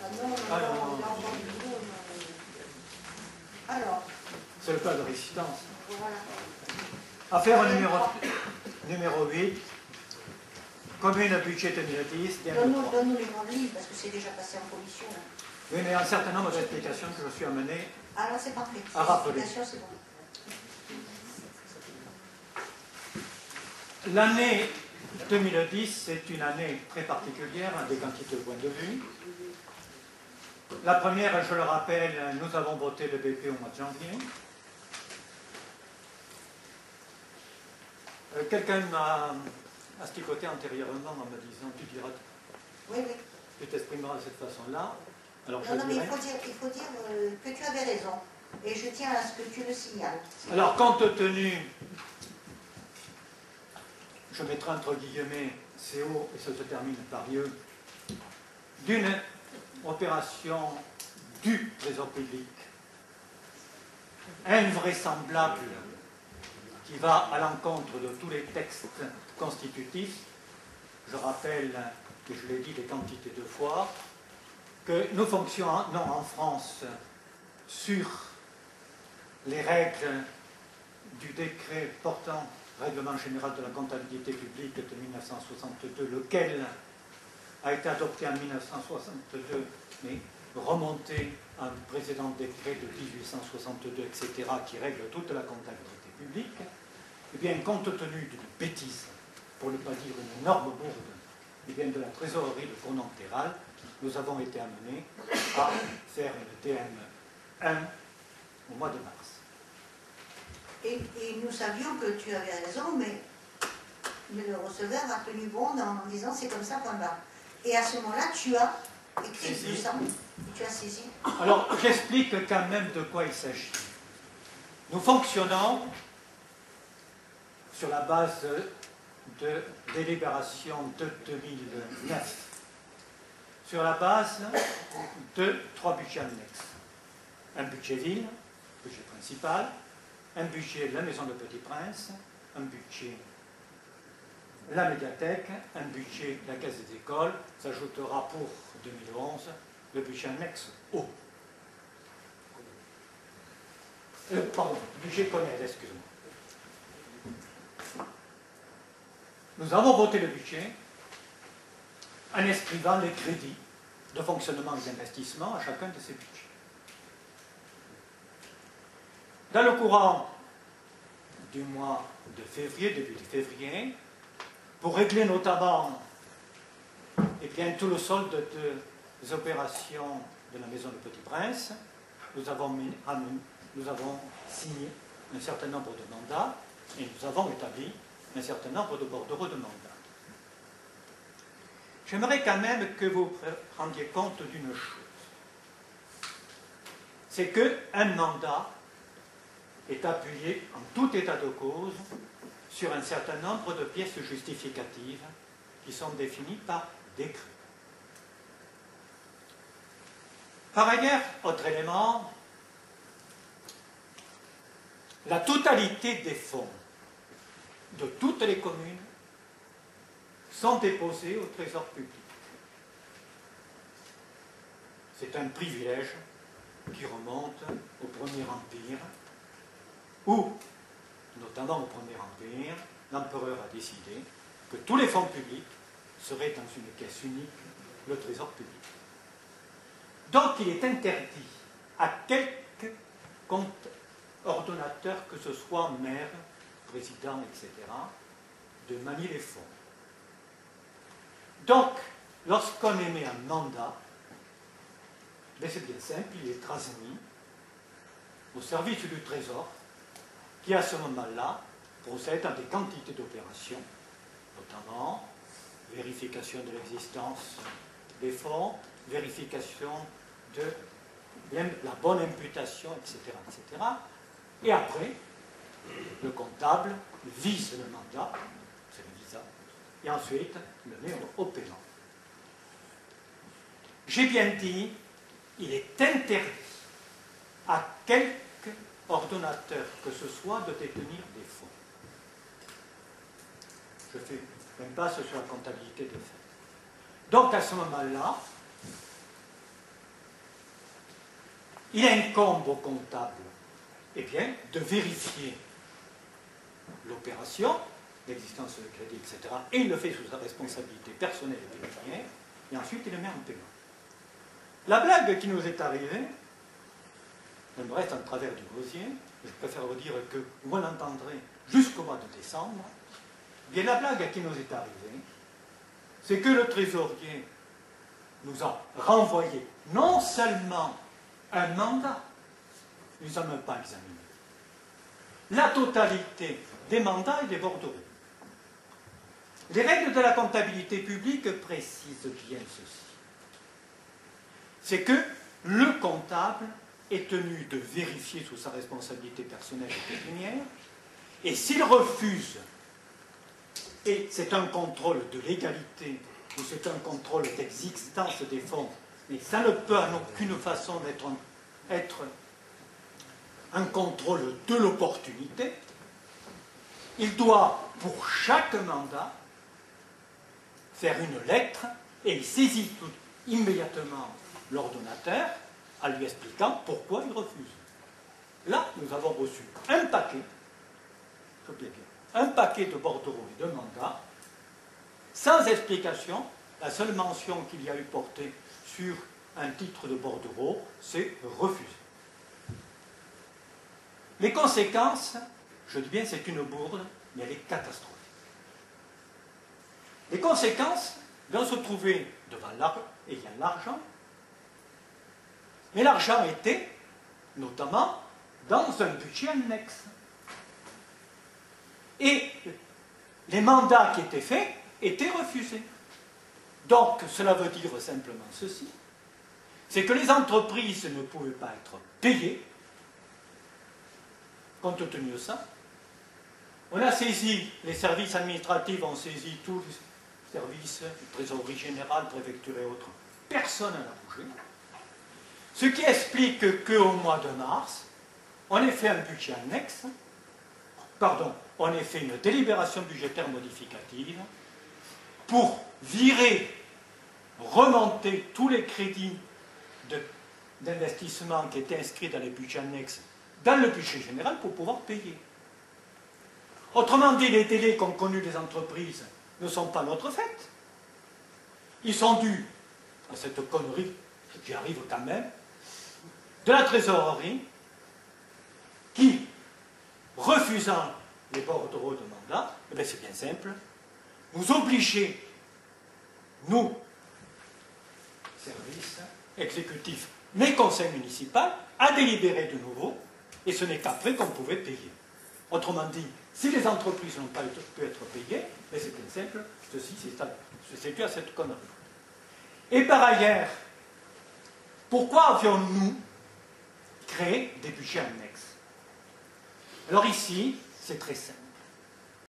Ah non, non, Ah, non, non, non. il a encore du boulot, non. Alors, C'est le cas de résistance. voilà. Affaire numéro 8. Commune budget 2010. Donne-nous les grandes lignes, parce que c'est déjà passé en commission. Là. Oui, mais il y a un certain nombre d'explications que je suis amené Alors c'est parfait. à rappeler. C'est bon. L'année 2010, c'est une année très particulière, à des quantités de points de vue. La première, je le rappelle, nous avons voté le BP au mois de janvier. Quelqu'un m'a asticoté antérieurement en me disant « tu diras, Oui, oui. tu t'exprimeras de cette façon-là ». Alors Non, mais il faut dire que tu avais raison. Et je tiens à ce que tu le signales. Alors, compte tenu, je mettrai entre guillemets CO et ça se termine par IE, d'une opération du Trésor public invraisemblable qui va à l'encontre de tous les textes constitutifs. Je rappelle, que je l'ai dit des quantités de fois, que nous fonctionnons en France sur les règles du décret portant Règlement général de la comptabilité publique de 1962, lequel a été adopté en 1962, mais remonté à un précédent décret de 1862, etc., qui règle toute la comptabilité publique. Eh bien, compte tenu d'une bêtise, pour ne pas dire une énorme bourde, eh bien, de la trésorerie de Cournant-Terral, nous avons été amenés à faire une TM1 au mois de mars. Et nous savions que tu avais raison, mais le receveur a tenu bon en disant c'est comme ça, point barre. Et à ce moment-là, tu as écrit Saisi. ça, tu as saisi. Alors, j'explique quand même de quoi il s'agit. Nous fonctionnons sur la base de délibération de 2009, sur la base de 3 budgets annexes. Un budget ville, budget principal, un budget de la Maison de Petit Prince, un budget de la médiathèque, un budget de la Caisse des écoles, s'ajoutera pour 2011 le budget annexe O. Pardon, budget CONES, excusez-moi. Nous avons voté le budget en inscrivant les crédits de fonctionnement et d'investissement à chacun de ces budgets. Dans le courant du mois de février, début de février, pour régler notamment bien, tout le solde des opérations de la Maison du Petit Prince, nous avons signé un certain nombre de mandats et nous avons établi un certain nombre de bordereaux de mandats. J'aimerais quand même que vous rendiez compte d'une chose. C'est qu'un mandat est appuyé en tout état de cause sur un certain nombre de pièces justificatives qui sont définies par décret. Par ailleurs, autre élément, la totalité des fonds de toutes les communes sont déposés au Trésor public. C'est un privilège qui remonte au Premier Empire, où, notamment au Premier Empire, l'empereur a décidé que tous les fonds publics seraient dans une caisse unique, le Trésor public. Donc il est interdit à quelque compte ordonnateur, que ce soit maire, président, etc., de manier les fonds. Donc, lorsqu'on émet un mandat, c'est bien simple, il est transmis au service du Trésor, qui à ce moment-là procède à des quantités d'opérations, notamment vérification de l'existence des fonds, vérification de la bonne imputation, etc., etc. Et après, le comptable vise le mandat, c'est le visa, et ensuite le met au paiement. J'ai bien dit, il est interdit à quelque ordonnateur que ce soit de détenir des fonds. Je fais une passe sur la comptabilité de fait. Donc à ce moment-là, il incombe au comptable eh bien, de vérifier l'opération, l'existence de crédit, etc. Et il le fait sous sa responsabilité personnelle et pécuniaire, et ensuite il le met en paiement. La blague qui nous est arrivée, elle me reste en travers du gosier, je préfère vous dire que vous l'entendrez jusqu'au mois de décembre. Bien, la blague qui nous est arrivée, c'est que le trésorier nous a renvoyé non seulement un mandat, nous ne sommes même pas examinés, la totalité des mandats et des bordereaux. Les règles de la comptabilité publique précisent bien ceci. C'est que le comptable est tenu de vérifier sous sa responsabilité personnelle et pécuniaire, et s'il refuse, et c'est un contrôle de légalité, ou c'est un contrôle d'existence des fonds, mais ça ne peut en aucune façon être un contrôle de l'opportunité, il doit, pour chaque mandat, faire une lettre, et il saisit immédiatement l'ordonnateur en lui expliquant pourquoi il refuse. Là, nous avons reçu un paquet de bordereaux et de mandats, sans explication. La seule mention qu'il y a eu portée sur un titre de bordereau, c'est refusé. Les conséquences, je dis bien c'est une bourde, mais elle est catastrophique. Les conséquences vont se trouver devant l'argent, mais l'argent était notamment dans un budget annexe. Et les mandats qui étaient faits étaient refusés. Donc, cela veut dire simplement ceci, c'est que les entreprises ne pouvaient pas être payées, compte tenu de ça. On a saisi, les services administratifs ont saisi tous les services, trésorerie générale, préfecture et autres. Personne n'a bougé. Ce qui explique qu'au mois de mars, on ait fait un budget annexe, on ait fait une délibération budgétaire modificative pour virer, remonter tous les crédits d'investissement qui étaient inscrits dans les budgets annexes dans le budget général pour pouvoir payer. Autrement dit, les délais qu'ont connus les entreprises ne sont pas notre fait. Ils sont dus à cette connerie qui arrive quand même de la trésorerie qui, refusant les bordereaux de mandat, eh bien c'est bien simple, nous obligeait, nous, services exécutifs, mais conseil municipal, à délibérer de nouveau, et ce n'est qu'après qu'on pouvait payer. Autrement dit, si les entreprises n'ont pas pu être payées, mais c'est bien simple, ceci c'est dû à cette connerie. Et par ailleurs, pourquoi avions-nous créé des budgets annexes? Alors ici, c'est très simple.